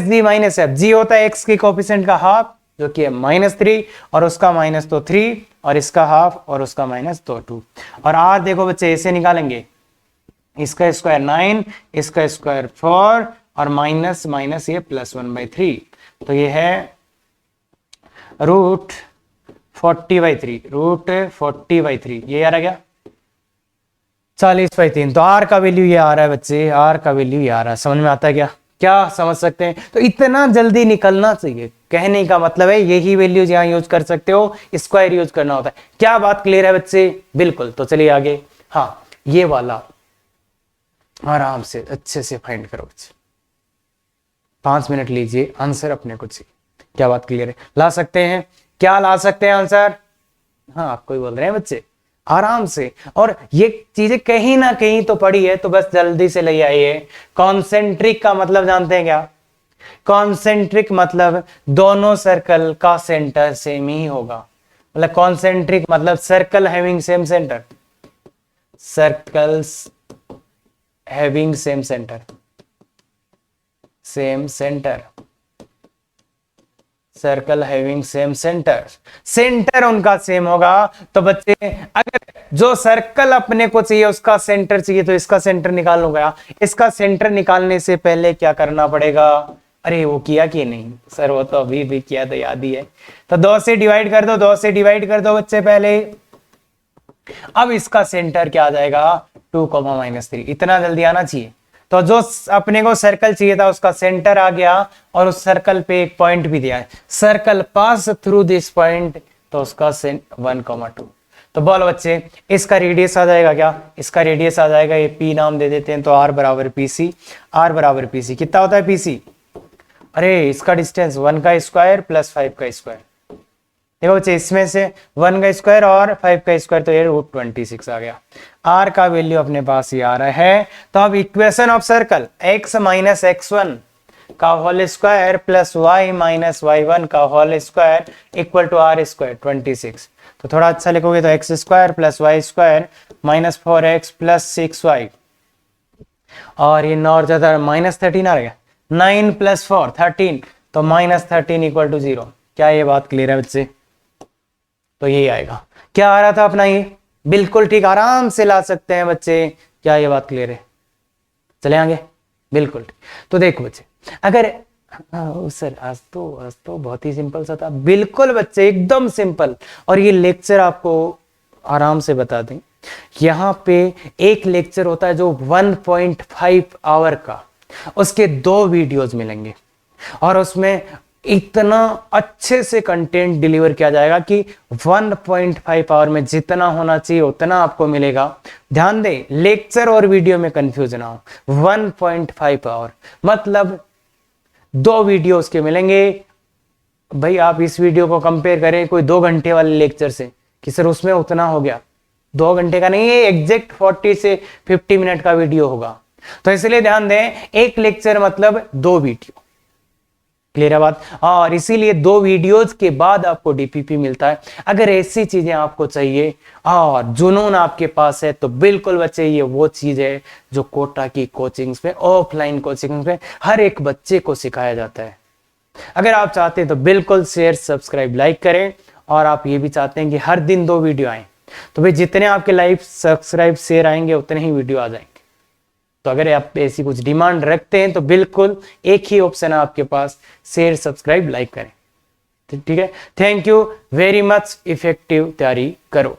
f, g होता है x के कोफिशिएंट का हाफ जो कि है -3, और उसका माइनस तो 3, और इसका हाफ और उसका माइनस तो 2। और r देखो बच्चे ऐसे निकालेंगे, इसका स्क्वायर 9, इसका स्क्वायर 4, और माइनस ये +1/3, तो ये है √40/3, ये आ रहा क्या 40/3। तो r का वैल्यू ये आ रहा है बच्चे, r का वैल्यू ये आ रहा है। समझ में आता है क्या समझ सकते हैं? तो इतना जल्दी निकलना चाहिए, कहने का मतलब है यही वैल्यूज यहाँ यूज कर सकते हो, स्क्वायर यूज करना होता है। क्या बात क्लियर है बच्चे? बिल्कुल। तो चलिए आगे, हाँ ये वाला आराम से अच्छे से फाइंड करो बच्चे, 5 मिनट लीजिए, आंसर अपने को चाहिए। क्या बात क्लियर है? ला सकते हैं? क्या ला सकते हैं आंसर? हाँ आपको ही बोल रहे हैं बच्चे, आराम से। और ये चीजें कहीं ना कहीं तो पड़ी है, तो बस जल्दी से ले आइए। कॉन्सेंट्रिक का मतलब जानते हैं क्या? कॉन्सेंट्रिक मतलब दोनों सर्कल का सेंटर सेम ही होगा। मतलब कॉन्सेंट्रिक मतलब circle having same centre, circles having same centre, circle having same centre उनका सेम होगा। तो बच्चे अगर जो सर्कल अपने को चाहिए उसका सेंटर चाहिए, तो इसका सेंटर निकाल लूंगा। इसका सेंटर निकालने से पहले क्या करना पड़ेगा? अरे वो किया कि नहीं सर? वो तो अभी भी किया, तो याद ही है। तो 2 से डिवाइड कर दो बच्चे पहले। अब इसका सेंटर क्या आ जाएगा? 2, -3। इतना जल्दी आना चाहिए। तो जो अपने को सर्कल चाहिए था उसका सेंटर आ गया, और उस सर्कल पे एक पॉइंट भी दिया है, circle pass through this point, तो उसका 1, 2। तो बोलो बच्चे, इसका रेडियस आ जाएगा क्या? इसका रेडियस आ जाएगा, ये p नाम दे देते हैं, तो r बराबर pc। कितना होता है pc? अरे इसका डिस्टेंस 1 का स्क्वायर + 5 का स्क्वायर। देखो बच्चे, इसमें से 1 का स्क्वायर और 5 का स्क्वायर, तो ये √26 आ गया। r का वैल्यू अपने पास ही आ रहा है। तो अब equation of circle x - x1 का होल स्क्वायर + y - y1 का whole square equal to r² 26। तो थोड़ा अच्छा लिखोगे तो x² + y² - 4x + 6y, और ये नॉर ज्यादा -13 आ गया, 9 + 4 13, तो -13 = 0। क्या ये बात क्लियर है बच्चे? तो यही आएगा। क्या आ रहा था अपना ये? बिल्कुल ठीक, आराम से ला सकते हैं बच्चे। क्या ये बात क्लियर है? चले आगे, बिल्कुल ठीक। तो देखो बच्चे, अगर सर आज तो बहुत ही सिंपल सा था। बिल्कुल बच्चे, एकदम सिंपल। और ये लेक्चर आपको आराम से बता दें, यहाँ पे एक लेक्चर होता है जो 1.5 आवर का, उसके 2 वीडियोस मिलेंगे और उसमें इतना अच्छे से कंटेंट डिलीवर किया जाएगा कि 1.5 आवर में जितना होना चाहिए उतना आपको मिलेगा। ध्यान दें, लेक्चर और वीडियो में कंफ्यूज ना हो। 1.5 आवर मतलब 2 वीडियो उसके मिलेंगे। भाई आप इस वीडियो को कंपेयर करें कोई 2 घंटे वाले लेक्चर से कि सर उसमें उतना हो गया। 2 घंटे का नहीं है, एग्जैक्ट 40 से 50 मिनट का वीडियो होगा। तो इसलिए ध्यान दें, एक लेक्चर मतलब 2 वीडियो। क्लियर है बात? और इसीलिए 2 वीडियोज के बाद आपको डीपीपी मिलता है। अगर ऐसी चीजें आपको चाहिए और जुनून आपके पास है तो बिल्कुल बच्चे ये वो चीज है जो कोटा की कोचिंग्स में, ऑफलाइन कोचिंग्स में हर एक बच्चे को सिखाया जाता है। अगर आप चाहते हैं तो बिल्कुल शेयर, सब्सक्राइब, लाइक करें। और आप ये भी चाहते हैं कि हर दिन 2 वीडियो आए, तो भाई जितने आपके लाइक, सब्सक्राइब, शेयर आएंगे उतने ही वीडियो आ जाएंगे। तो अगर आप ऐसी कुछ डिमांड रखते हैं तो बिल्कुल एक ही ऑप्शन है आपके पास, शेयर, सब्सक्राइब, लाइक करें। ठीक है, thank you very much. Effective तैयारी करो।